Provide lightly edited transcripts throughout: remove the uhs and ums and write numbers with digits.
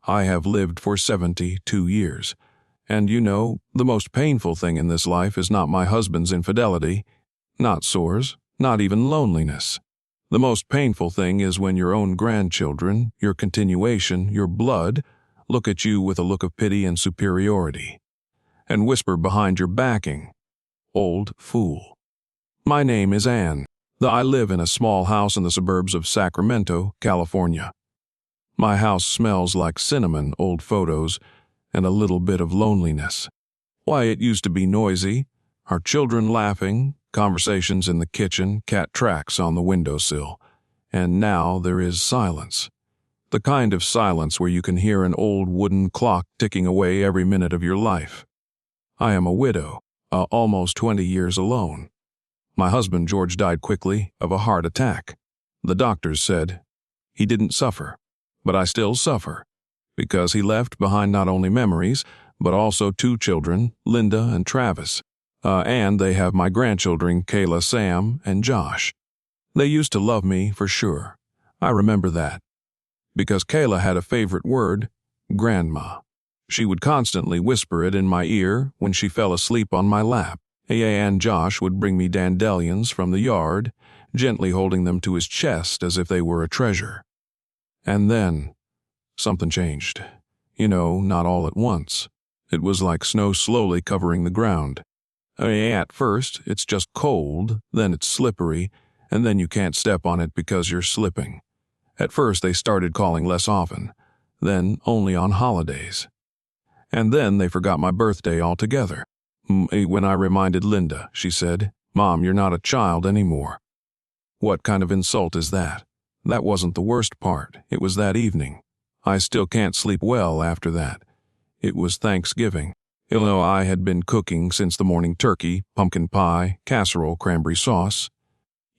I have lived for 72 years. And you know, the most painful thing in this life is not my husband's infidelity, not sores, not even loneliness. The most painful thing is when your own grandchildren, your continuation, your blood, look at you with a look of pity and superiority, and whisper behind your backing, "Old fool." My name is Ann. I live in a small house in the suburbs of Sacramento, California. My house smells like cinnamon, old photos, and a little bit of loneliness. Why, it used to be noisy, our children laughing, conversations in the kitchen, cat tracks on the windowsill, and now there is silence. The kind of silence where you can hear an old wooden clock ticking away every minute of your life. I am a widow, almost 20 years alone. My husband George died quickly of a heart attack. The doctors said he didn't suffer, but I still suffer, because he left behind not only memories, but also 2 children, Linda and Travis. And they have my grandchildren, Kayla, Sam, and Josh. They used to love me, for sure. I remember that. Because Kayla had a favorite word, grandma. She would constantly whisper it in my ear when she fell asleep on my lap. And Josh would bring me dandelions from the yard, gently holding them to his chest as if they were a treasure. And then, something changed. You know, not all at once. It was like snow slowly covering the ground. At first, it's just cold, then it's slippery, and then you can't step on it because you're slipping. At first, they started calling less often, then only on holidays. And then they forgot my birthday altogether. When I reminded Linda, she said, "Mom, you're not a child anymore." What kind of insult is that? That wasn't the worst part. It was that evening. I still can't sleep well after that. It was Thanksgiving. You know, I had been cooking since the morning turkey, pumpkin pie, casserole, cranberry sauce,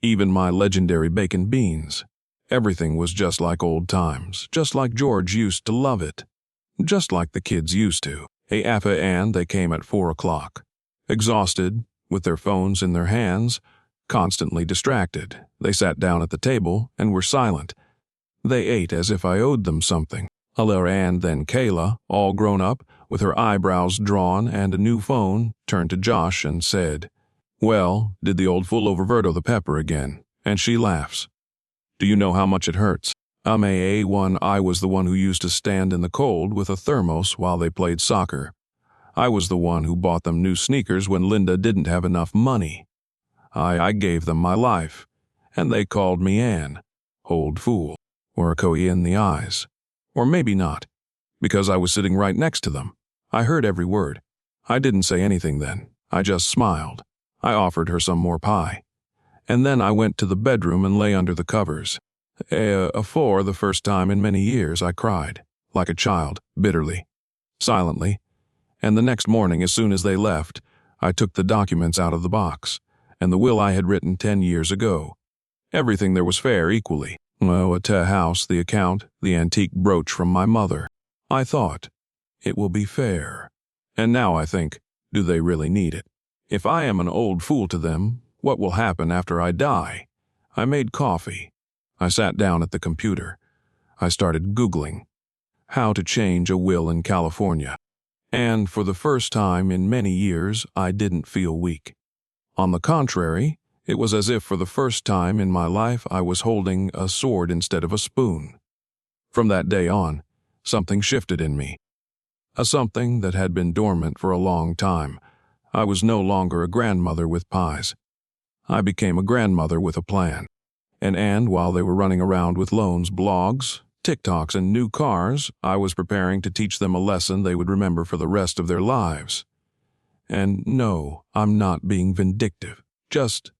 even my legendary bacon beans. Everything was just like old times, just like George used to love it, just like the kids used to. After and they came at 4 o'clock, exhausted, with their phones in their hands, constantly distracted. They sat down at the table and were silent. They ate as if I owed them something. And then Kayla, all grown up, with her eyebrows drawn and a new phone, turned to Josh and said, "Well, did the old fool oververdo the pepper again?" And she laughs. "Do you know how much it hurts?" I was the one who used to stand in the cold with a thermos while they played soccer. I was the one who bought them new sneakers when Linda didn't have enough money. I gave them my life, and they called me Ann, old fool, or a koi in the eyes. Or maybe not, because I was sitting right next to them. I heard every word. I didn't say anything then. I just smiled. I offered her some more pie. And then I went to the bedroom and lay under the covers. For the first time in many years, I cried, like a child, bitterly, silently. And the next morning, as soon as they left, I took the documents out of the box, and the will I had written 10 years ago. Everything there was fair equally. A house, the account, the antique brooch from my mother. I thought, it will be fair. And now I think, do they really need it? If I am an old fool to them, what will happen after I die? I made coffee. I sat down at the computer. I started Googling how to change a will in California. And for the first time in many years, I didn't feel weak. On the contrary, it was as if for the first time in my life I was holding a sword instead of a spoon. From that day on, something shifted in me. A something that had been dormant for a long time. I was no longer a grandmother with pies. I became a grandmother with a plan. And while they were running around with loans, blogs, TikToks, and new cars, I was preparing to teach them a lesson they would remember for the rest of their lives. And no, I'm not being vindictive, just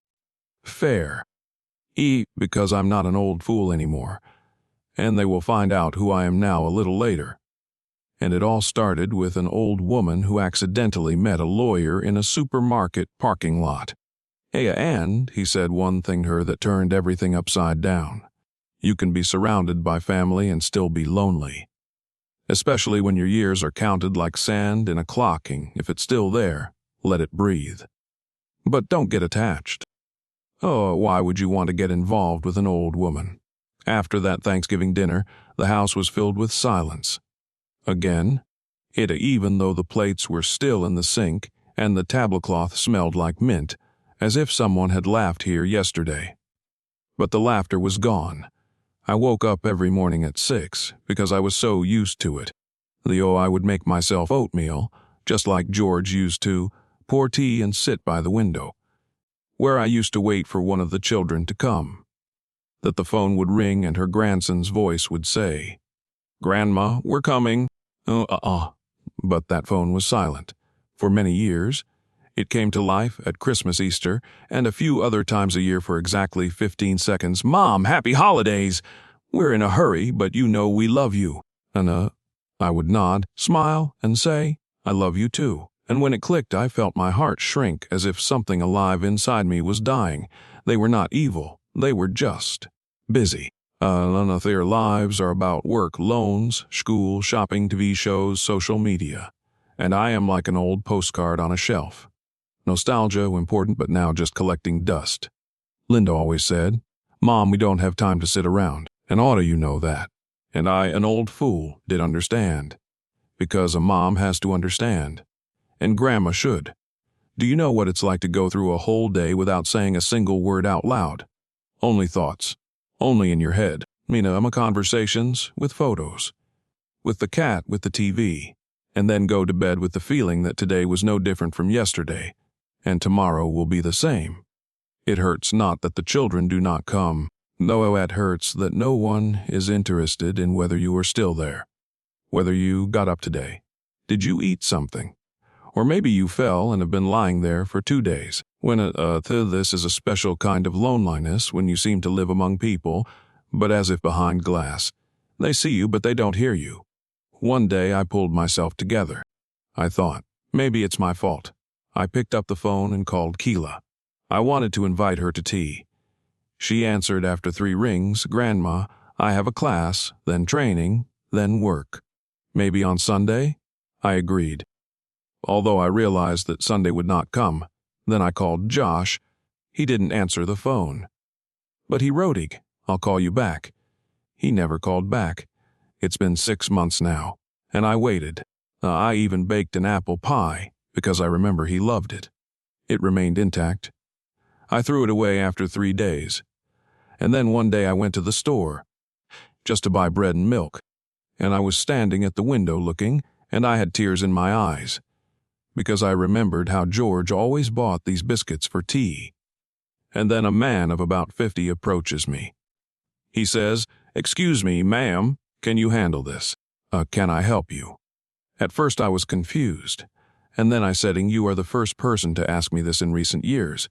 fair. Because I'm not an old fool anymore, and they will find out who I am now a little later. And it all started with an old woman who accidentally met a lawyer in a supermarket parking lot. And he said one thing to her that turned everything upside down. You can be surrounded by family and still be lonely. Especially when your years are counted like sand in a clocking. If it's still there, let it breathe. But don't get attached. Why would you want to get involved with an old woman? After that Thanksgiving dinner, the house was filled with silence. Again? Even though the plates were still in the sink and the tablecloth smelled like mint, as if someone had laughed here yesterday. But the laughter was gone. I woke up every morning at 6 because I was so used to it. I would make myself oatmeal, just like George used to, pour tea and sit by the window, where I used to wait for one of the children to come. That the phone would ring and her grandson's voice would say, "Grandma, we're coming." But that phone was silent. For many years. It came to life at Christmas, Easter, and a few other times a year for exactly 15 seconds. "Mom, happy holidays! We're in a hurry, but you know we love you." And I would nod, smile, and say, "I love you too." And when it clicked, I felt my heart shrink as if something alive inside me was dying. They were not evil. They were just busy. None of their lives are about work, loans, school, shopping, TV shows, social media. And I am like an old postcard on a shelf. Nostalgia, important, but now just collecting dust. Linda always said, "Mom, we don't have time to sit around." And oughta you know that. And I, an old fool, did understand. Because a mom has to understand. And Grandma should. Do you know what it's like to go through a whole day without saying a single word out loud? Only thoughts. Only in your head. Conversations with photos. With the cat, with the TV. And then go to bed with the feeling that today was no different from yesterday. And tomorrow will be the same. It hurts not that the children do not come, though it hurts that no one is interested in whether you are still there. Whether you got up today. Did you eat something? Or maybe you fell and have been lying there for 2 days. This is a special kind of loneliness when you seem to live among people, but as if behind glass. They see you, but they don't hear you. One day I pulled myself together. I thought, maybe it's my fault. I picked up the phone and called Keela. I wanted to invite her to tea. She answered after 3 rings, "Grandma, I have a class, then training, then work. Maybe on Sunday?" I agreed. Although I realized that Sunday would not come, then I called Josh. He didn't answer the phone. But he wrote, "I'll call you back." He never called back. It's been 6 months now, and I waited. I even baked an apple pie, because I remember he loved it. It remained intact. I threw it away after 3 days. And then one day I went to the store, just to buy bread and milk, and I was standing at the window looking, and I had tears in my eyes, because I remembered how George always bought these biscuits for tea. And then a man of about 50 approaches me. He says, "Excuse me, ma'am, can you handle this? Can I help you?" At first I was confused, and then I said, "You are the first person to ask me this in recent years."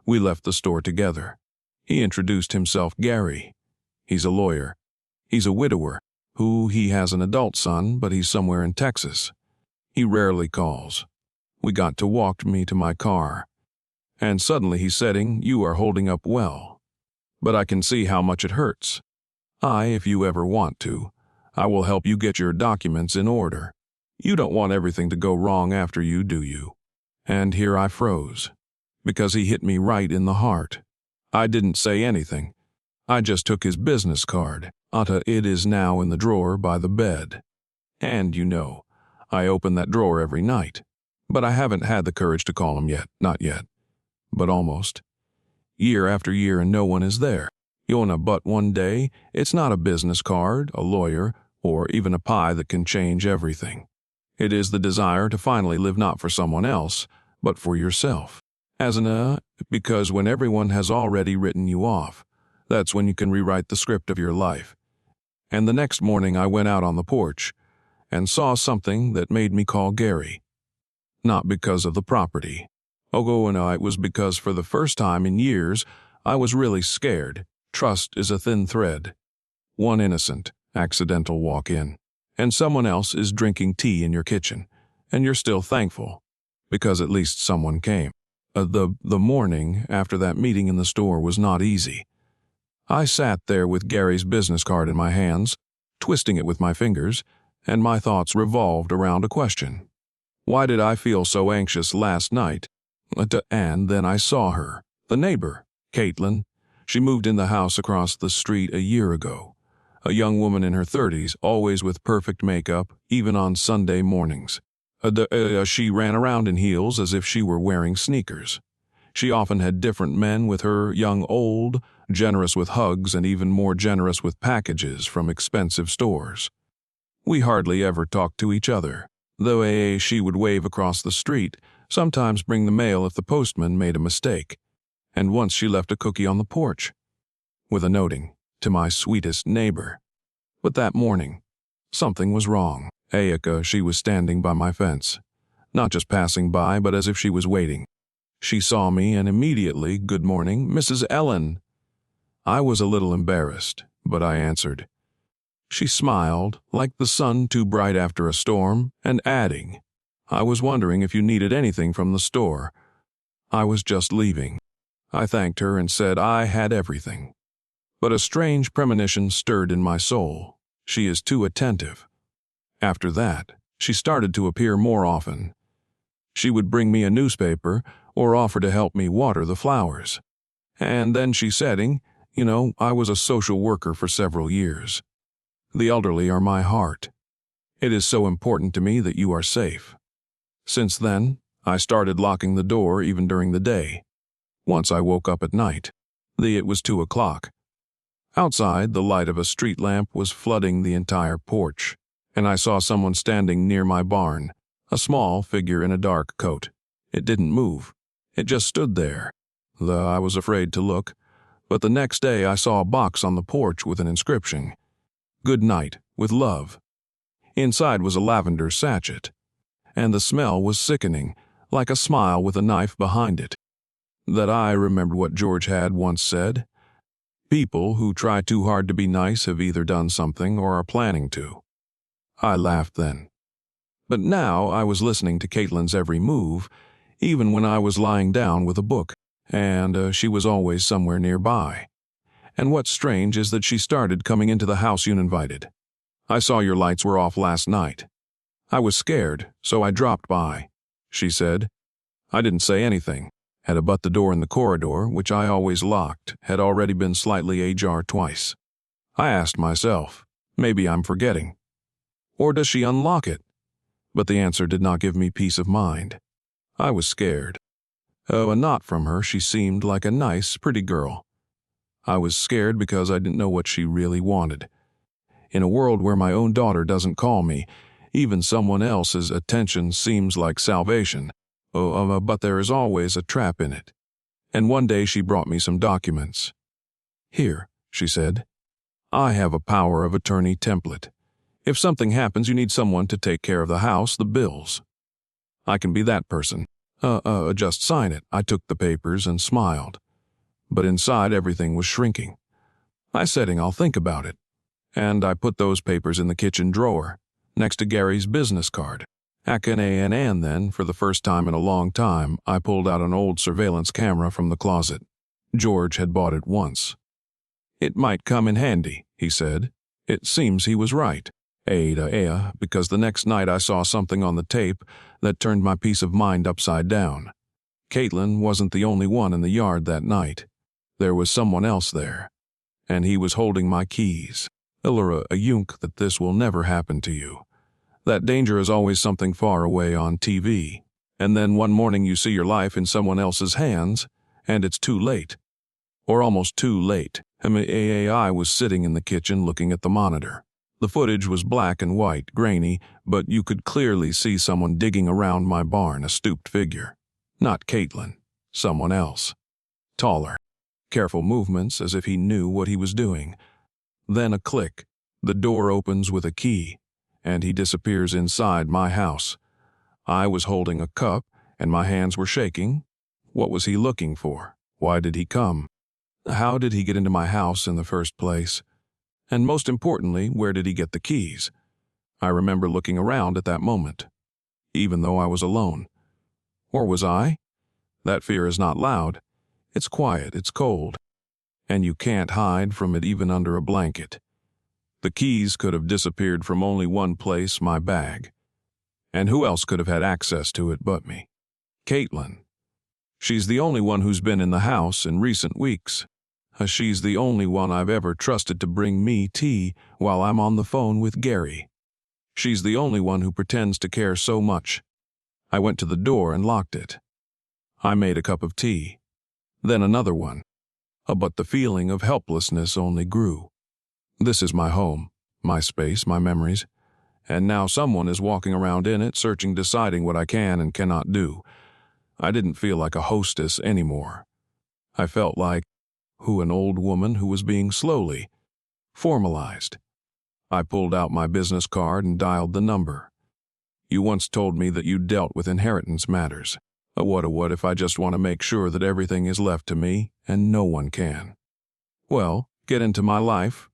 We left the store together. He introduced himself, Gary. He's a lawyer. He's a widower, he has an adult son, but he's somewhere in Texas. He rarely calls. We got to walk me to my car. And suddenly he said, "You are holding up well. But I can see how much it hurts. If you ever want to, I will help you get your documents in order. You don't want everything to go wrong after you, do you?" And here I froze, because he hit me right in the heart. I didn't say anything. I just took his business card. It is now in the drawer by the bed. And I open that drawer every night. But I haven't had the courage to call him yet, not yet. But almost. Year after year and no one is there. But one day, it's not a business card, a lawyer, or even a pie that can change everything. It is the desire to finally live not for someone else, but for yourself. Because when everyone has already written you off, that's when you can rewrite the script of your life. And the next morning I went out on the porch and saw something that made me call Gary. Not because of the property. It was because for the first time in years, I was really scared. Trust is a thin thread. One innocent, accidental walk-in, and someone else is drinking tea in your kitchen, and you're still thankful, because at least someone came. The morning after that meeting in the store was not easy. I sat there with Gary's business card in my hands, twisting it with my fingers, and my thoughts revolved around a question. Why did I feel so anxious last night? And then I saw her, the neighbor, Caitlin. She moved in the house across the street a year ago. a young woman in her 30s, always with perfect makeup, even on Sunday mornings. She ran around in heels as if she were wearing sneakers. She often had different men with her, young, old, generous with hugs and even more generous with packages from expensive stores. We hardly ever talked to each other, though she would wave across the street, sometimes bring the mail if the postman made a mistake, and once she left a cookie on the porch, with a noting, "To my sweetest neighbor." But that morning, something was wrong. She was standing by my fence, not just passing by, but as if she was waiting. She saw me and immediately, "Good morning, Mrs. Ellen." I was a little embarrassed, but I answered. She smiled, like the sun too bright after a storm, and adding, "I was wondering if you needed anything from the store. I was just leaving." I thanked her and said I had everything. But a strange premonition stirred in my soul. She is too attentive. After that, she started to appear more often. She would bring me a newspaper or offer to help me water the flowers. And then she said, I was a social worker for several years. The elderly are my heart. It is so important to me that you are safe. Since then, I started locking the door even during the day. Once I woke up at night. It was 2 o'clock. Outside, the light of a street lamp was flooding the entire porch, and I saw someone standing near my barn, a small figure in a dark coat. It didn't move. It just stood there. I was afraid to look, but the next day I saw a box on the porch with an inscription, "Good night, with love." Inside was a lavender sachet, and the smell was sickening, like a smile with a knife behind it. I remembered what George had once said. People who try too hard to be nice have either done something or are planning to. I laughed then. But now I was listening to Caitlin's every move, even when I was lying down with a book, and she was always somewhere nearby. And what's strange is that she started coming into the house uninvited. "I saw your lights were off last night. I was scared, so I dropped by," she said. I didn't say anything. But the door in the corridor, which I always locked, had already been slightly ajar twice. I asked myself, maybe I'm forgetting. Or does she unlock it? But the answer did not give me peace of mind. I was scared. And not from her. She seemed like a nice, pretty girl. I was scared because I didn't know what she really wanted. In a world where my own daughter doesn't call me, even someone else's attention seems like salvation. But there is always a trap in it. And one day she brought me some documents. "Here," she said. "I have a power of attorney template. If something happens, you need someone to take care of the house, the bills. I can be that person. Just sign it." I took the papers and smiled. But inside everything was shrinking. I said, "I'll think about it." And I put those papers in the kitchen drawer, next to Gary's business card. And then, for the first time in a long time, I pulled out an old surveillance camera from the closet. George had bought it once. "It might come in handy," he said. It seems he was right. Because the next night I saw something on the tape that turned my peace of mind upside down. Caitlin wasn't the only one in the yard that night. There was someone else there, and he was holding my keys. That this will never happen to you. That danger is always something far away on TV, and then one morning you see your life in someone else's hands, and it's too late. Or almost too late. I was sitting in the kitchen looking at the monitor. The footage was black and white, grainy, but you could clearly see someone digging around my barn, a stooped figure. Not Caitlin, someone else. Taller. Careful movements as if he knew what he was doing. Then a click. The door opens with a key, and he disappears inside my house. I was holding a cup, and my hands were shaking. What was he looking for? Why did he come? How did he get into my house in the first place? And most importantly, where did he get the keys? I remember looking around at that moment, even though I was alone. Or was I? That fear is not loud. It's quiet, it's cold, and you can't hide from it even under a blanket. The keys could have disappeared from only one place, my bag. And who else could have had access to it but me? Caitlin. She's the only one who's been in the house in recent weeks. She's the only one I've ever trusted to bring me tea while I'm on the phone with Gary. She's the only one who pretends to care so much. I went to the door and locked it. I made a cup of tea, then another one. But the feeling of helplessness only grew. This is my home, my space, my memories, and now someone is walking around in it, searching, deciding what I can and cannot do. I didn't feel like a hostess anymore. I felt like an old woman who was being slowly formalized. I pulled out my business card and dialed the number. You once told me that you dealt with inheritance matters. What if I just want to make sure that everything is left to me and no one can? Well, get into my life.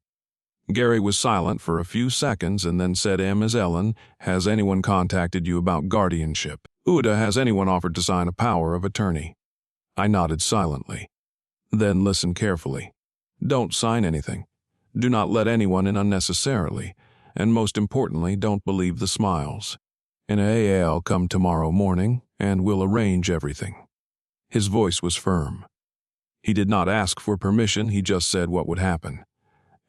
Gary was silent for a few seconds and then said, Ms. Ellen, has anyone contacted you about guardianship? Edda, has anyone offered to sign a power of attorney? I nodded silently. Then listen carefully. Don't sign anything. Do not let anyone in unnecessarily, and most importantly, don't believe the smiles. I'll come tomorrow morning, and we'll arrange everything. His voice was firm. He did not ask for permission, he just said what would happen.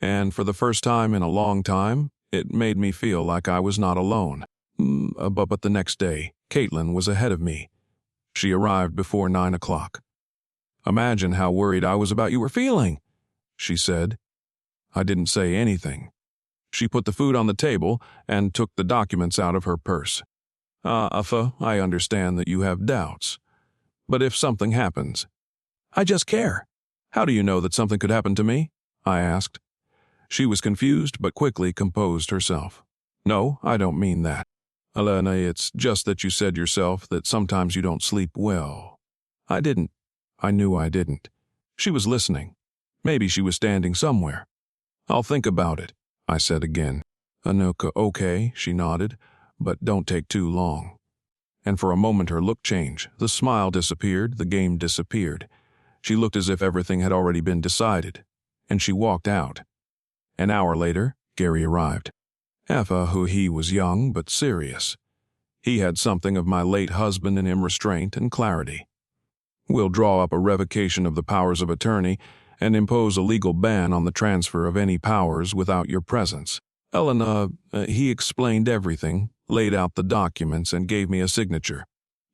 And for the first time in a long time, it made me feel like I was not alone. But the next day, Caitlin was ahead of me. She arrived before 9 o'clock. Imagine how worried I was about you were feeling, she said. I didn't say anything. She put the food on the table and took the documents out of her purse. Uffa, I understand that you have doubts. But if something happens, I just care. How do you know that something could happen to me? I asked. She was confused but quickly composed herself. No, I don't mean that. Elena, it's just that you said yourself that sometimes you don't sleep well. I didn't. I knew I didn't. She was listening. Maybe she was standing somewhere. I'll think about it, I said again. Anuka, okay, she nodded, but don't take too long. And for a moment her look changed. The smile disappeared, the game disappeared. She looked as if everything had already been decided, and she walked out. An hour later, Gary arrived. He was young but serious. He had something of my late husband in him, restraint and clarity. We'll draw up a revocation of the powers of attorney and impose a legal ban on the transfer of any powers without your presence. Elena, he explained everything, laid out the documents, and gave me a signature.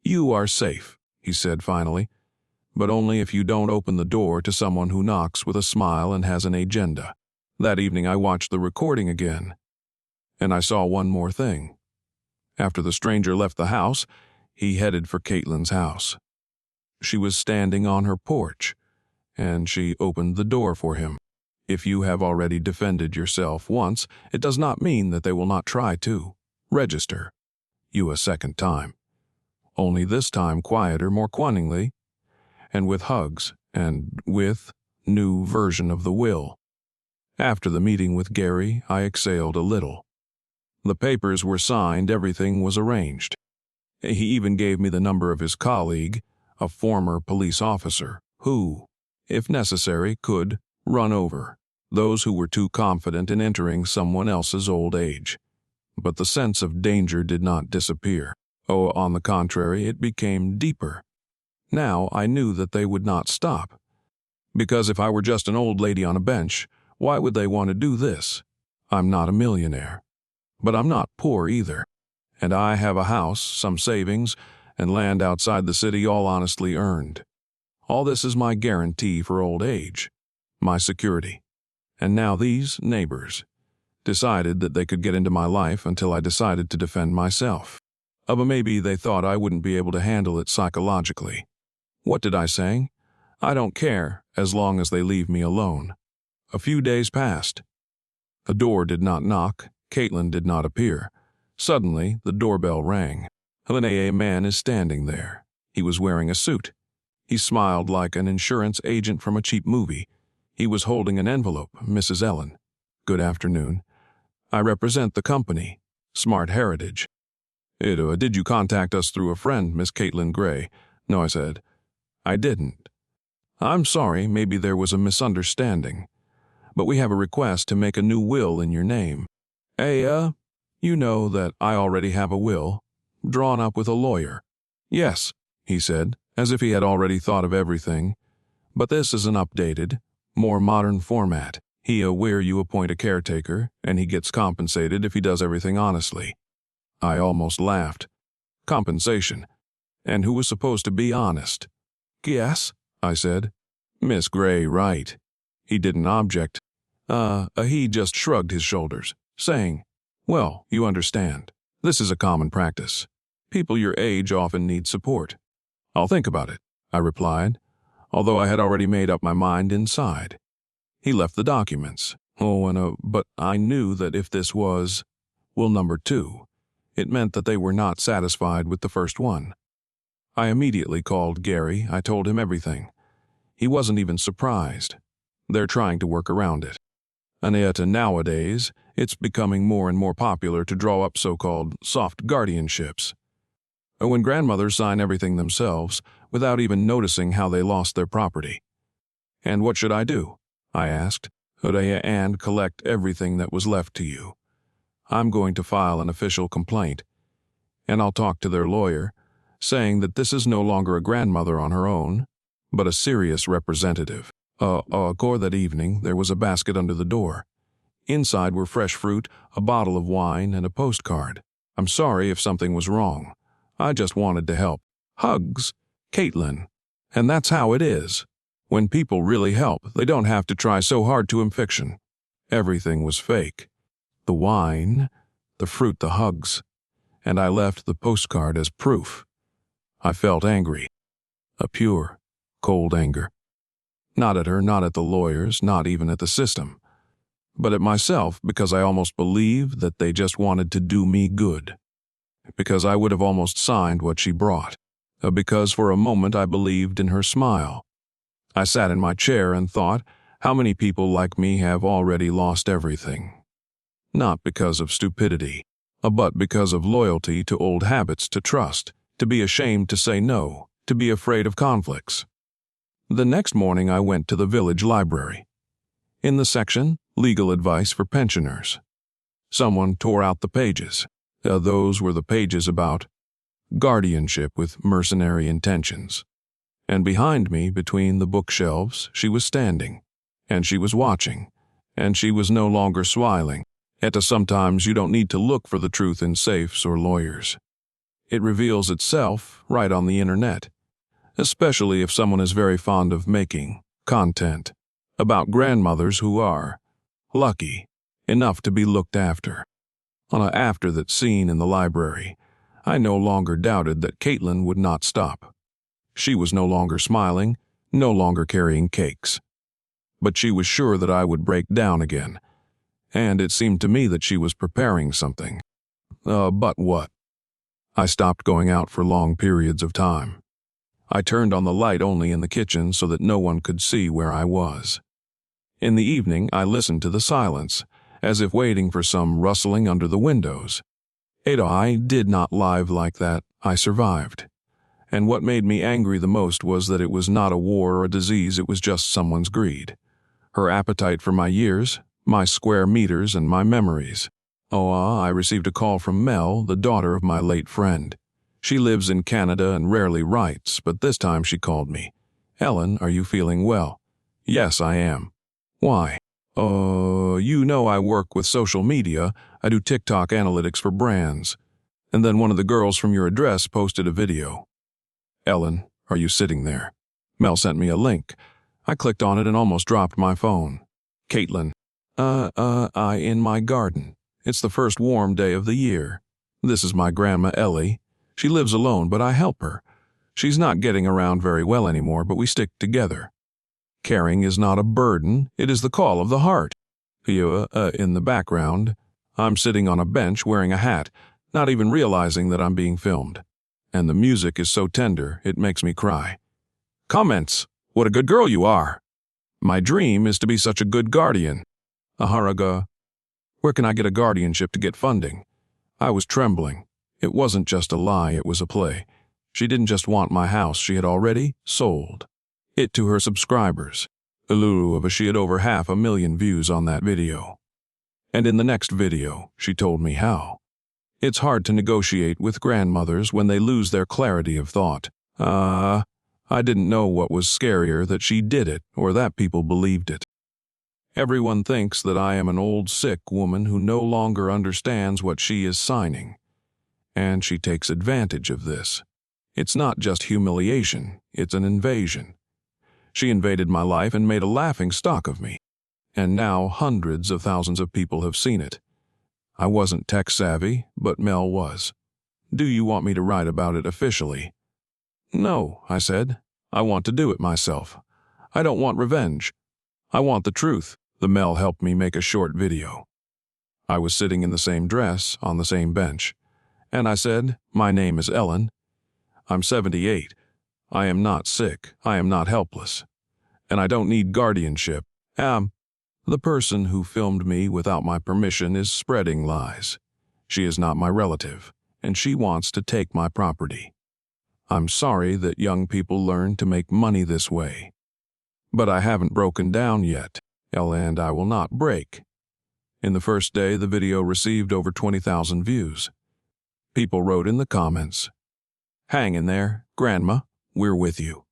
You are safe, he said finally, but only if you don't open the door to someone who knocks with a smile and has an agenda. That evening I watched the recording again, and I saw one more thing. After the stranger left the house, he headed for Caitlin's house. She was standing on her porch, and she opened the door for him. If you have already defended yourself once, it does not mean that they will not try to register you a second time. Only this time quieter, more cunningly, and with hugs, and with new version of the will. After the meeting with Gary, I exhaled a little. The papers were signed, everything was arranged. He even gave me the number of his colleague, a former police officer, who, if necessary, could run over those who were too confident in entering someone else's old age. But the sense of danger did not disappear. On the contrary, it became deeper. Now I knew that they would not stop. Because if I were just an old lady on a bench, why would they want to do this? I'm not a millionaire, but I'm not poor either. And I have a house, some savings, and land outside the city, all honestly earned. All this is my guarantee for old age, my security. And now these neighbors decided that they could get into my life until I decided to defend myself. But maybe they thought I wouldn't be able to handle it psychologically. What did I say? I don't care as long as they leave me alone. A few days passed. The door did not knock. Caitlin did not appear. Suddenly, the doorbell rang. A man is standing there. He was wearing a suit. He smiled like an insurance agent from a cheap movie. He was holding an envelope. Mrs. Ellen. Good afternoon. I represent the company, Smart Heritage. Did you contact us through a friend, Miss Caitlin Gray? No, I said. I didn't. I'm sorry, maybe there was a misunderstanding. But we have a request to make a new will in your name. You know that I already have a will, drawn up with a lawyer. Yes, he said, as if he had already thought of everything. But this is an updated, More modern format. Where you appoint a caretaker, and he gets compensated if he does everything honestly. I almost laughed. Compensation. And who was supposed to be honest? Guess, I said. Miss Gray, right. He didn't object. He just shrugged his shoulders, saying, well, you understand. This is a common practice. People your age often need support. I'll think about it, I replied, although I had already made up my mind inside. He left the documents. But I knew that if this was, number 2, it meant that they were not satisfied with the first one. I immediately called Gary. I told him everything. He wasn't even surprised. They're trying to work around it. And nowadays, it's becoming more and more popular to draw up so-called soft guardianships. When grandmothers sign everything themselves without even noticing how they lost their property. And what should I do? I asked. And collect everything that was left to you. I'm going to file an official complaint, and I'll talk to their lawyer, saying that this is no longer a grandmother on her own, but a serious representative. That evening, there was a basket under the door. Inside were fresh fruit, a bottle of wine, and a postcard. I'm sorry if something was wrong. I just wanted to help. Hugs, Caitlin. And that's how it is. When people really help, they don't have to try so hard to fiction. Everything was fake. The wine, the fruit, the hugs. And I left the postcard as proof. I felt angry. A pure, cold anger. Not at her, not at the lawyers, not even at the system. But at myself, because I almost believed that they just wanted to do me good. Because I would have almost signed what she brought. Because for a moment I believed in her smile. I sat in my chair and thought, how many people like me have already lost everything? Not because of stupidity, but because of loyalty to old habits, to trust, to be ashamed to say no, to be afraid of conflicts. The next morning I went to the village library. In the section, Legal Advice for Pensioners. Someone tore out the pages. Those were the pages about guardianship with mercenary intentions. And behind me, between the bookshelves, she was standing. And she was watching. And she was no longer smiling. Sometimes you don't need to look for the truth in safes or lawyers. It reveals itself right on the internet. Especially if someone is very fond of making content about grandmothers who are lucky enough to be looked after. After that scene in the library, I no longer doubted that Caitlin would not stop. She was no longer smiling, no longer carrying cakes. But she was sure that I would break down again, and it seemed to me that she was preparing something. But what? I stopped going out for long periods of time. I turned on the light only in the kitchen so that no one could see where I was. In the evening, I listened to the silence, as if waiting for some rustling under the windows. I did not live like that. I survived. And what made me angry the most was that it was not a war or a disease, it was just someone's greed. Her appetite for my years, my square meters, and my memories. I received a call from Mel, the daughter of my late friend. She lives in Canada and rarely writes, but this time she called me. Ellen, are you feeling well? Yes, I am. Why? I work with social media. I do TikTok analytics for brands. And then one of the girls from your address posted a video. Ellen, are you sitting there? Mel sent me a link. I clicked on it and almost dropped my phone. Caitlin. In my garden. It's the first warm day of the year. This is my grandma Ellie. She lives alone, but I help her. She's not getting around very well anymore, but we stick together. Caring is not a burden, it is the call of the heart. In the background, I'm sitting on a bench wearing a hat, not even realizing that I'm being filmed. And the music is so tender, it makes me cry. Comments, what a good girl you are. My dream is to be such a good guardian. Aharaga, where can I get a guardianship to get funding? I was trembling. It wasn't just a lie, it was a play. She didn't just want my house, she had already sold it to her subscribers. She had over 500,000 views on that video. And in the next video, she told me how. It's hard to negotiate with grandmothers when they lose their clarity of thought. I I didn't know what was scarier, that she did it or that people believed it. Everyone thinks that I am an old sick woman who no longer understands what she is signing, and she takes advantage of this. It's not just humiliation, it's an invasion. She invaded my life and made a laughing stock of me, and now hundreds of thousands of people have seen it. I wasn't tech-savvy, but Mel was. Do you want me to write about it officially? No, I said. I want to do it myself. I don't want revenge. I want the truth. The Mel helped me make a short video. I was sitting in the same dress, on the same bench, and I said, "My name is Ellen. I'm 78. I am not sick. I am not helpless. And I don't need guardianship. The person who filmed me without my permission is spreading lies. She is not my relative, and she wants to take my property. I'm sorry that young people learn to make money this way. But I haven't broken down yet, and I will not break." In the first day, the video received over 20,000 views. People wrote in the comments, "Hang in there, Grandma, we're with you."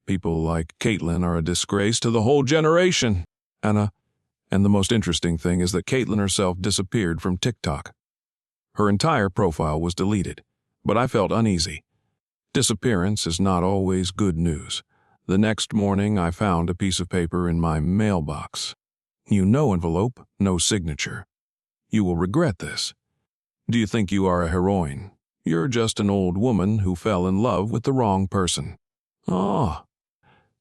People like Caitlin are a disgrace to the whole generation. And the most interesting thing is that Caitlin herself disappeared from TikTok. Her entire profile was deleted, but I felt uneasy. Disappearance is not always good news. The next morning, I found a piece of paper in my mailbox. No envelope, no signature. You will regret this. Do you think you are a heroine? You're just an old woman who fell in love with the wrong person.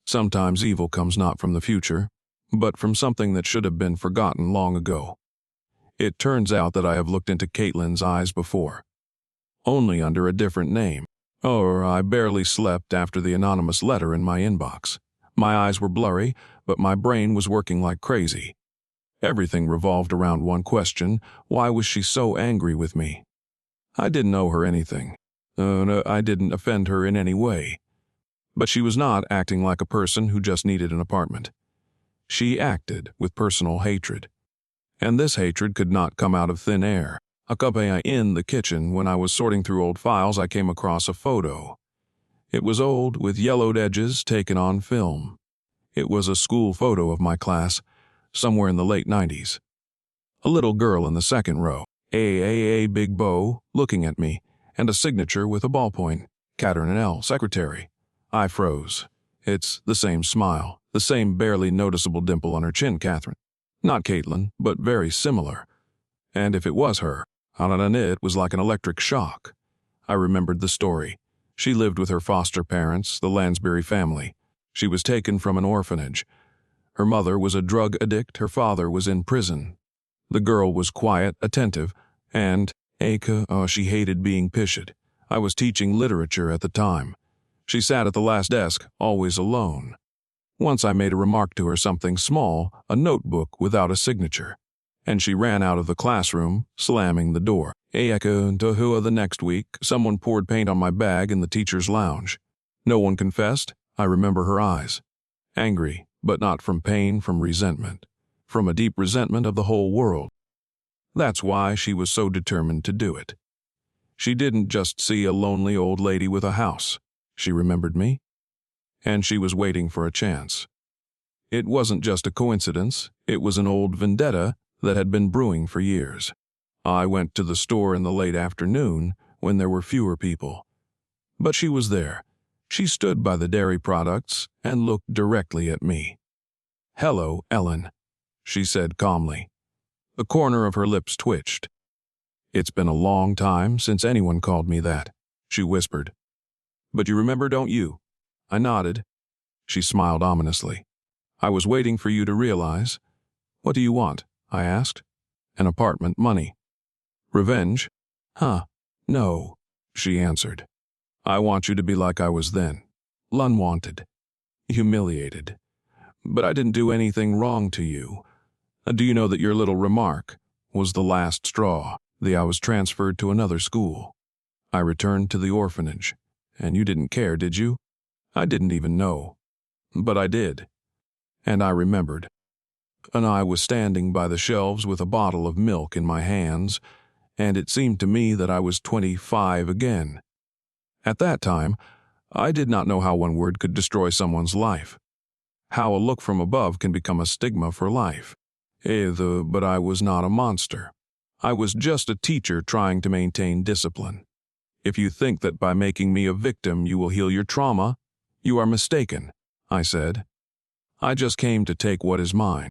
Sometimes evil comes not from the future, but from something that should have been forgotten long ago. It turns out that I have looked into Caitlin's eyes before, only under a different name. I barely slept after the anonymous letter in my inbox. My eyes were blurry, but my brain was working like crazy. Everything revolved around one question: why was she so angry with me? I didn't owe her anything. No, I didn't offend her in any way. But she was not acting like a person who just needed an apartment. She acted with personal hatred. And this hatred could not come out of thin air. In the kitchen, when I was sorting through old files, I came across a photo. It was old, with yellowed edges, taken on film. It was a school photo of my class, somewhere in the late 90s. A little girl in the second row, a big bow, looking at me, and a signature with a ballpoint, Catherine L., secretary. I froze. It's the same smile, the same barely noticeable dimple on her chin, Catherine. Not Caitlin, but very similar. And if it was her, it was like an electric shock. I remembered the story. She lived with her foster parents, the Lansbury family. She was taken from an orphanage. Her mother was a drug addict, her father was in prison. The girl was quiet, attentive, and she hated being pitied. I was teaching literature at the time. She sat at the last desk, always alone. Once I made a remark to her, something small, a notebook without a signature, and she ran out of the classroom, slamming the door. The next week, someone poured paint on my bag in the teacher's lounge. No one confessed. I remember her eyes. Angry, but not from pain, from resentment. From a deep resentment of the whole world. That's why she was so determined to do it. She didn't just see a lonely old lady with a house. She remembered me, and she was waiting for a chance. It wasn't just a coincidence, it was an old vendetta that had been brewing for years. I went to the store in the late afternoon when there were fewer people. But she was there. She stood by the dairy products and looked directly at me. "Hello, Ellen," she said calmly. The corner of her lips twitched. "It's been a long time since anyone called me that," she whispered. "But you remember, don't you?" I nodded. She smiled ominously. "I was waiting for you to realize." "What do you want?" I asked. "An apartment, money." "Revenge?" No," she answered. "I want you to be like I was then. Unwanted. Humiliated. But I didn't do anything wrong to you. Do you know that your little remark was the last straw? I was transferred to another school. I returned to the orphanage. And you didn't care, did you? I didn't even know. But I did. And I remembered. And I was standing by the shelves with a bottle of milk in my hands, and it seemed to me that I was 25 again. At that time, I did not know how one word could destroy someone's life. How a look from above can become a stigma for life. But I was not a monster. I was just a teacher trying to maintain discipline. If you think that by making me a victim you will heal your trauma, you are mistaken, I said. I just came to take what is mine.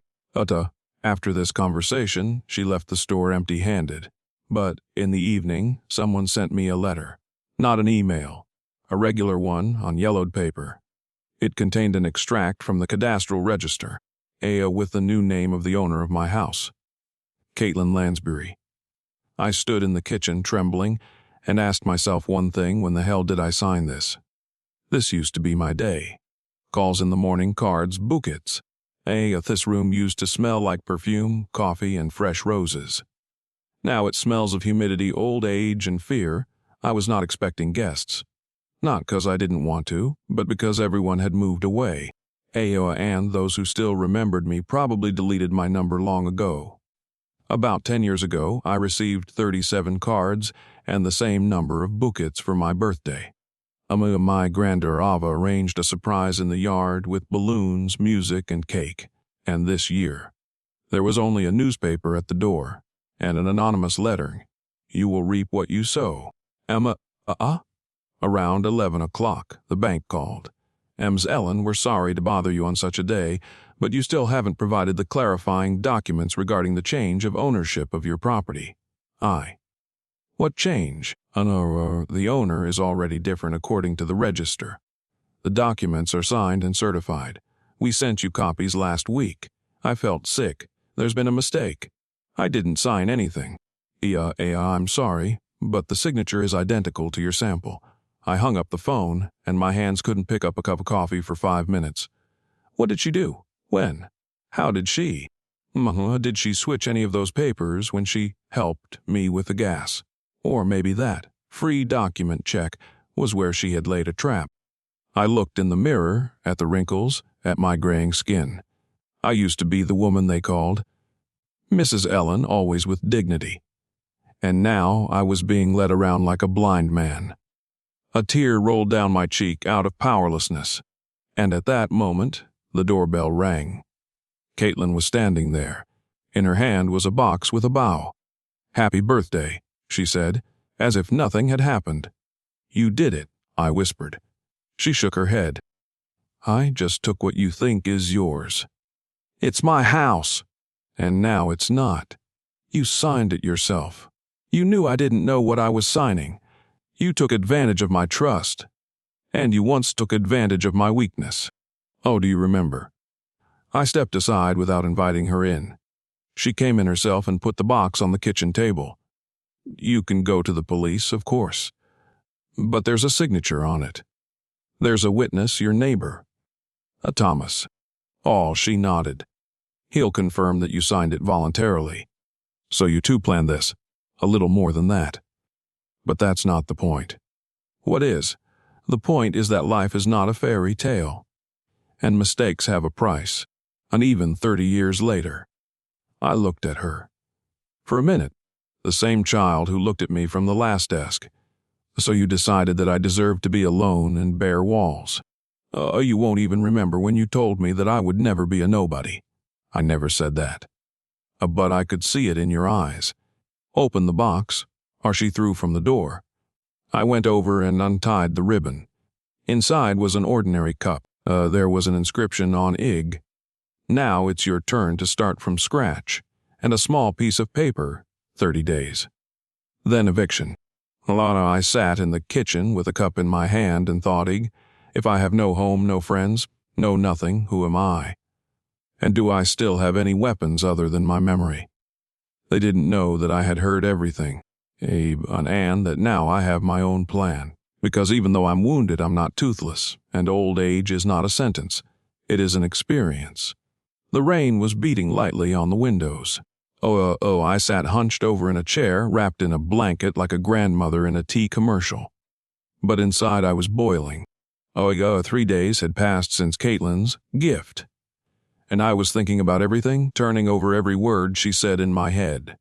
After this conversation, she left the store empty-handed. But in the evening, someone sent me a letter. Not an email, a regular one on yellowed paper. It contained an extract from the cadastral register, with the new name of the owner of my house, Caitlin Lansbury. I stood in the kitchen trembling and asked myself one thing: when the hell did I sign this? This used to be my day. Calls in the morning, cards, bouquets. This room used to smell like perfume, coffee, and fresh roses. Now it smells of humidity, old age, and fear. I was not expecting guests. Not because I didn't want to, but because everyone had moved away. And those who still remembered me probably deleted my number long ago. About 10 years ago, I received 37 cards and the same number of bouquets for my birthday. My grandeur Ava arranged a surprise in the yard with balloons, music, and cake. And this year, there was only a newspaper at the door and an anonymous letter. You will reap what you sow. Around 11 o'clock, the bank called. Ellen, we're sorry to bother you on such a day, but you still haven't provided the clarifying documents regarding the change of ownership of your property. What change? The owner is already different according to the register. The documents are signed and certified. We sent you copies last week. I felt sick. There's been a mistake. I didn't sign anything. I'm sorry, but the signature is identical to your sample. I hung up the phone, and my hands couldn't pick up a cup of coffee for 5 minutes. What did she do? When? How did she? Did she switch any of those papers when she helped me with the gas? Or maybe that free document check was where she had laid a trap. I looked in the mirror, at the wrinkles, at my graying skin. I used to be the woman they called Mrs. Ellen, always with dignity. And now I was being led around like a blind man. A tear rolled down my cheek out of powerlessness, and at that moment, the doorbell rang. Caitlin was standing there. In her hand was a box with a bow. "Happy birthday," she said, as if nothing had happened. "You did it," I whispered. She shook her head. "I just took what you think is yours. It's my house, and now it's not. You signed it yourself. You knew I didn't know what I was signing. You took advantage of my trust, and you once took advantage of my weakness. Do you remember?" I stepped aside without inviting her in. She came in herself and put the box on the kitchen table. "You can go to the police, of course. But there's a signature on it. There's a witness, your neighbor. Thomas." She nodded. "He'll confirm that you signed it voluntarily. So you too planned this. A little more than that. But that's not the point. What is? The point is that life is not a fairy tale. And mistakes have a price, and even 30 years later." I looked at her. For a minute, the same child who looked at me from the last desk. "So you decided that I deserved to be alone and bare walls. You won't even remember when you told me that I would never be a nobody. I never said that. But I could see it in your eyes. Open the box, or she threw from the door. I went over and untied the ribbon. Inside was an ordinary cup. There was an inscription on Ig. Now it's your turn to start from scratch, and a small piece of paper, 30 days. Then eviction. I sat in the kitchen with a cup in my hand and thought, if I have no home, no friends, no nothing, who am I? And do I still have any weapons other than my memory? They didn't know that I had heard everything, and that now I have my own plan. Because even though I'm wounded, I'm not toothless, and old age is not a sentence. It is an experience. The rain was beating lightly on the windows. I sat hunched over in a chair, wrapped in a blanket like a grandmother in a tea commercial. But inside I was boiling. 3 days had passed since Caitlin's gift. And I was thinking about everything, turning over every word she said in my head.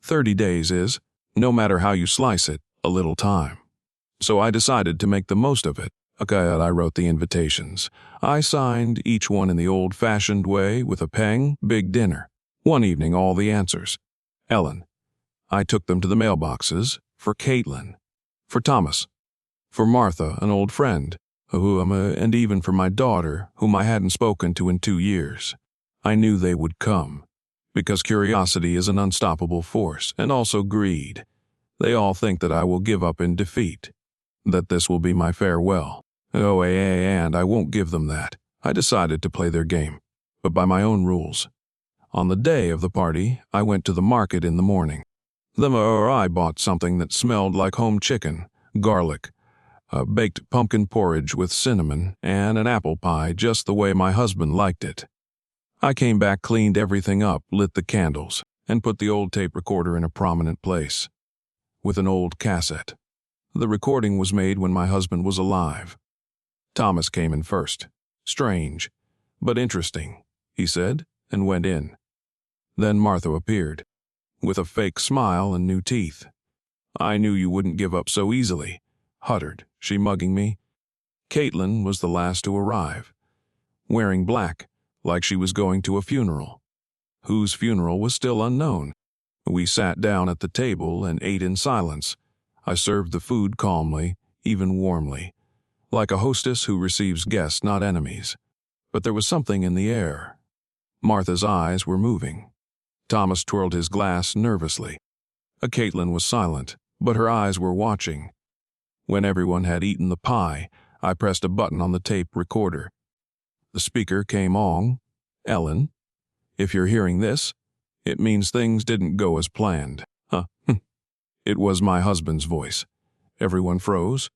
30 days is, no matter how you slice it, a little time. So I decided to make the most of it. Okay, I wrote the invitations. I signed each one in the old-fashioned way with a peng, big dinner. One evening, all the answers. Ellen. I took them to the mailboxes. For Caitlin. For Thomas. For Martha, an old friend, and even for my daughter, whom I hadn't spoken to in 2 years. I knew they would come, because curiosity is an unstoppable force, and also greed. They all think that I will give up in defeat, that this will be my farewell. And I won't give them that. I decided to play their game, but by my own rules. On the day of the party, I went to the market in the morning. I bought something that smelled like home chicken, garlic, baked pumpkin porridge with cinnamon, and an apple pie just the way my husband liked it. I came back, cleaned everything up, lit the candles, and put the old tape recorder in a prominent place, with an old cassette. The recording was made when my husband was alive. Thomas came in first. Strange, but interesting, he said, and went in. Then Martha appeared, with a fake smile and new teeth. I knew you wouldn't give up so easily, huttered, she mugging me. Caitlin was the last to arrive, wearing black, like she was going to a funeral. Whose funeral was still unknown. We sat down at the table and ate in silence. I served the food calmly, even warmly, like a hostess who receives guests, not enemies. But there was something in the air. Martha's eyes were moving. Thomas twirled his glass nervously. Caitlin was silent, but her eyes were watching. When everyone had eaten the pie, I pressed a button on the tape recorder. The speaker came on. Ellen, if you're hearing this, it means things didn't go as planned. It was my husband's voice. Everyone froze.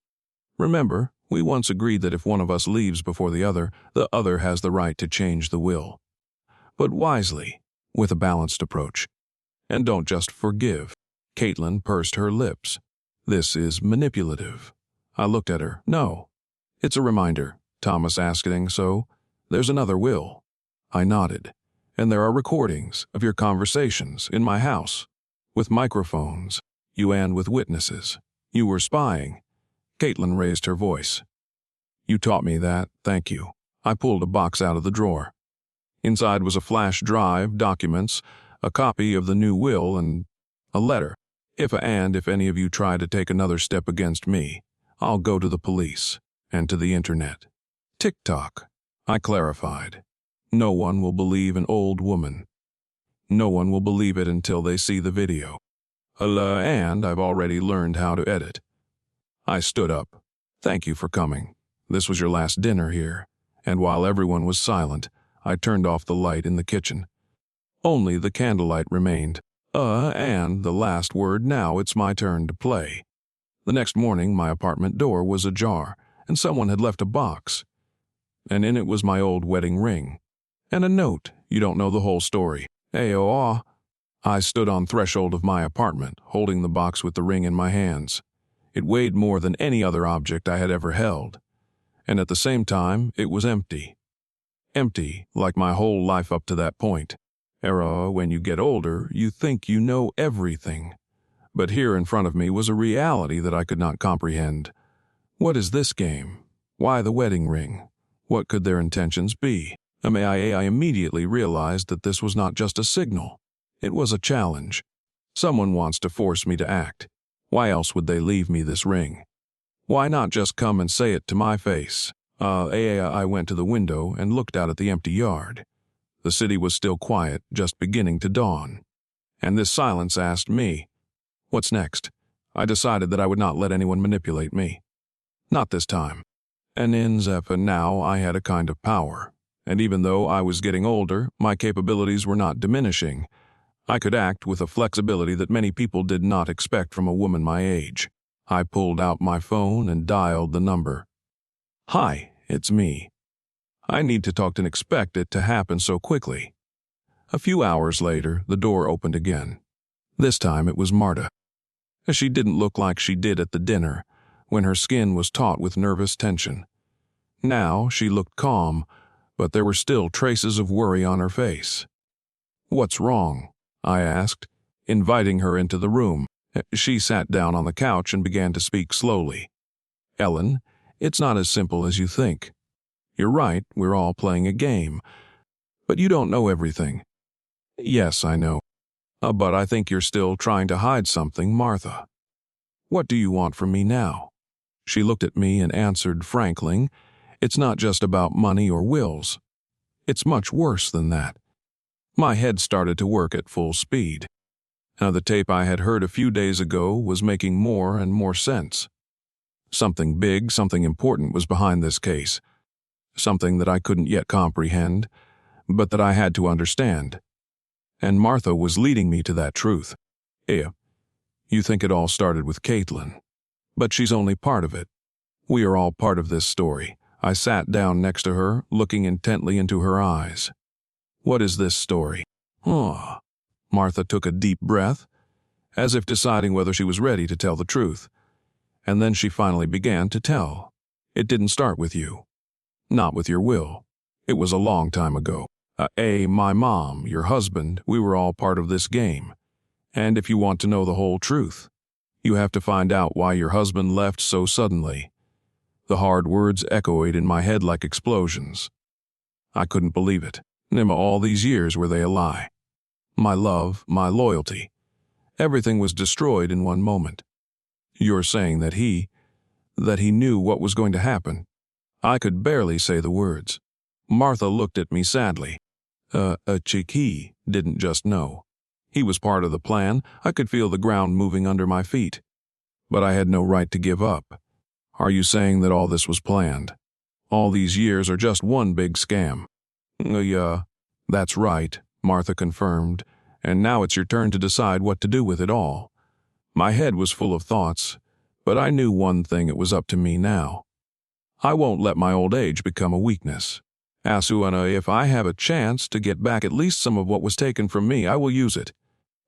Remember, we once agreed that if one of us leaves before the other has the right to change the will. But wisely, with a balanced approach. And don't just forgive. Caitlin pursed her lips. This is manipulative. I looked at her. No. It's a reminder, Thomas asking, so there's another will. I nodded. And there are recordings of your conversations in my house, with microphones, and with witnesses. You were spying. Caitlin raised her voice. You taught me that, thank you. I pulled a box out of the drawer. Inside was a flash drive, documents, a copy of the new will, and a letter. If any of you try to take another step against me, I'll go to the police and to the internet. TikTok, I clarified. No one will believe an old woman. No one will believe it until they see the video. And I've already learned how to edit. I stood up. Thank you for coming. This was your last dinner here, and while everyone was silent, I turned off the light in the kitchen. Only the candlelight remained. And the last word, now it's my turn to play. The next morning, my apartment door was ajar, and someone had left a box. And in it was my old wedding ring. And a note. You don't know the whole story. I stood on threshold of my apartment, holding the box with the ring in my hands. It weighed more than any other object I had ever held. And at the same time, it was empty. Empty, like my whole life up to that point. When you get older, you think you know everything. But here in front of me was a reality that I could not comprehend. What is this game? Why the wedding ring? What could their intentions be? I immediately realized that this was not just a signal. It was a challenge. Someone wants to force me to act. Why else would they leave me this ring? Why not just come and say it to my face? I went to the window and looked out at the empty yard. The city was still quiet, just beginning to dawn. And this silence asked me, what's next? I decided that I would not let anyone manipulate me. Not this time. And in Zephyr now I had a kind of power. And even though I was getting older, my capabilities were not diminishing. I could act with a flexibility that many people did not expect from a woman my age. I pulled out my phone and dialed the number. Hi, it's me. I need to talk and expect it to happen so quickly. A few hours later, the door opened again. This time it was Marta. She didn't look like she did at the dinner, when her skin was taut with nervous tension. Now she looked calm, but there were still traces of worry on her face. What's wrong? I asked, inviting her into the room. She sat down on the couch and began to speak slowly. Ellen, It's not as simple as you think. You're right, we're all playing a game. But you don't know everything. Yes, I know. But I think you're still trying to hide something, Martha. What do you want from me now? She looked at me and answered frankly, it's not just about money or wills. It's much worse than that. My head started to work at full speed. Now the tape I had heard a few days ago was making more and more sense. Something big, something important was behind this case. Something that I couldn't yet comprehend, but that I had to understand. And Martha was leading me to that truth. Yeah, you think it all started with Caitlin. But she's only part of it. We are all part of this story. I sat down next to her, looking intently into her eyes. What is this story? Oh. Martha took a deep breath, as if deciding whether she was ready to tell the truth. And then she finally began to tell. It didn't start with you. Not with your will. It was a long time ago. My mom, your husband, we were all part of this game. And if you want to know the whole truth, you have to find out why your husband left so suddenly. The hard words echoed in my head like explosions. I couldn't believe it. Nima, all these years were they a lie? My love, my loyalty, everything was destroyed in one moment. You're saying that he knew what was going to happen. I could barely say the words. Martha looked at me sadly. He didn't just know. He was part of the plan. I could feel the ground moving under my feet. But I had no right to give up. Are you saying that all this was planned? All these years are just one big scam? Yeah, that's right, Martha confirmed, and now it's your turn to decide what to do with it all. My head was full of thoughts, but I knew one thing: it was up to me now. I won't let my old age become a weakness. Asuana, if I have a chance to get back at least some of what was taken from me, I will use it.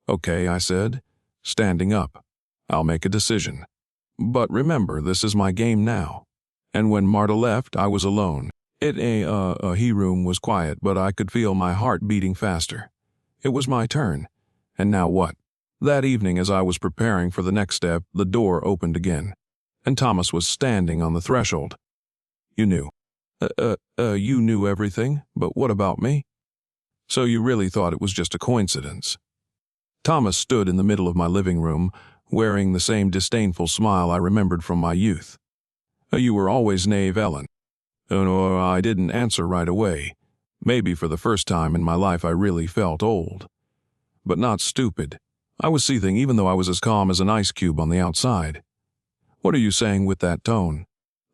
Okay, I said, standing up. I'll make a decision. But remember, this is my game now. And when Marta left, I was alone. He room was quiet, but I could feel my heart beating faster. It was my turn. And now what? That evening, as I was preparing for the next step, the door opened again, and Thomas was standing on the threshold. You knew. You knew everything, but what about me? So you really thought it was just a coincidence? Thomas stood in the middle of my living room, wearing the same disdainful smile I remembered from my youth. You were always naive, Ellen. No, I didn't answer right away. Maybe for the first time in my life I really felt old. But not stupid. I was seething even though I was as calm as an ice cube on the outside. What are you saying with that tone?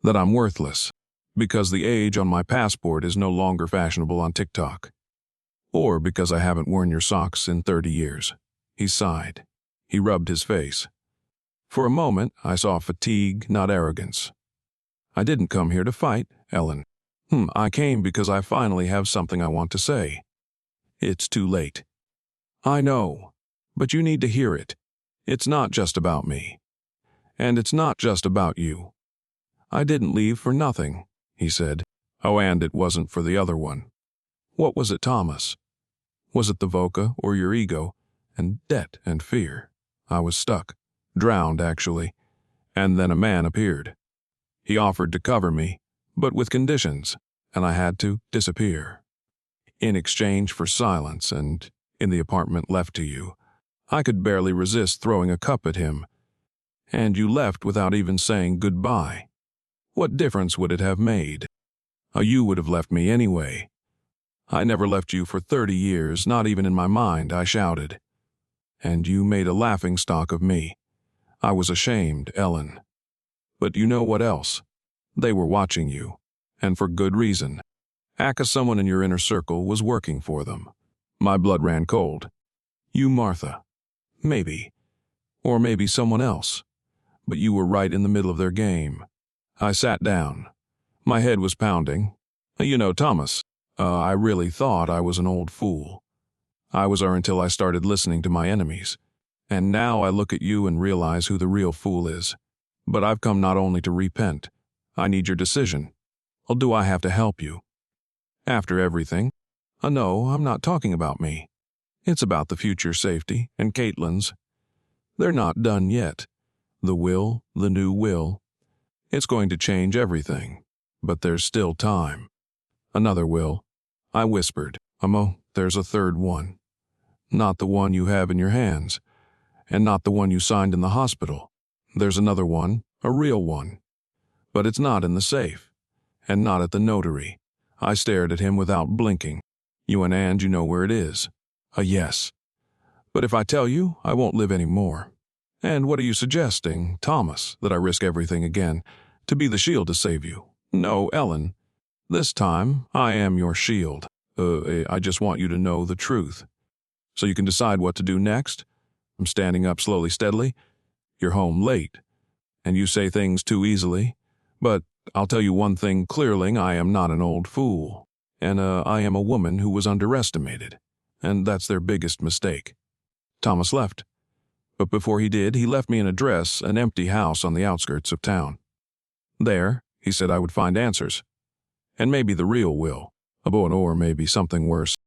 That I'm worthless, because the age on my passport is no longer fashionable on TikTok. Or because I haven't worn your socks in 30 years. He sighed. He rubbed his face. For a moment, I saw fatigue, not arrogance. I didn't come here to fight, Ellen. I came because I finally have something I want to say. It's too late. I know, but you need to hear it. It's not just about me. And it's not just about you. I didn't leave for nothing, he said. Oh, and it wasn't for the other one. What was it, Thomas? Was it the VOCA or your ego? And debt and fear. I was stuck. Drowned, actually. And then a man appeared. He offered to cover me, but with conditions, and I had to disappear. In exchange for silence and, in the apartment left to you, I could barely resist throwing a cup at him. And you left without even saying goodbye. What difference would it have made? You would have left me anyway. I never left you for 30 years, not even in my mind, I shouted. And you made a laughingstock of me. I was ashamed, Ellen. But you know what else? They were watching you, and for good reason. Aka, someone in your inner circle, was working for them. My blood ran cold. You, Martha. Maybe. Or maybe someone else. But you were right in the middle of their game. I sat down. My head was pounding. You know, Thomas, I really thought I was an old fool. I was until I started listening to my enemies. And now I look at you and realize who the real fool is. But I've come not only to repent. I need your decision. Or do I have to help you? After everything? No, I'm not talking about me. It's about the future safety and Caitlin's. They're not done yet. The will, the new will. It's going to change everything. But there's still time. Another will, I whispered. There's a third one. Not the one you have in your hands, and not the one you signed in the hospital. There's another one, a real one. But it's not in the safe, and not at the notary. I stared at him without blinking. You know where it is. A yes. But if I tell you, I won't live any more. And what are you suggesting, Thomas, that I risk everything again, to be the shield to save you? No, Ellen. This time, I am your shield. I just want you to know the truth. So you can decide what to do next. I'm standing up slowly, steadily. You're home late, and you say things too easily. But I'll tell you one thing clearly, I am not an old fool. And I am a woman who was underestimated. And that's their biggest mistake. Thomas left. But before he did, he left me an address, an empty house on the outskirts of town. There, he said I would find answers. And maybe the real will, or maybe something worse.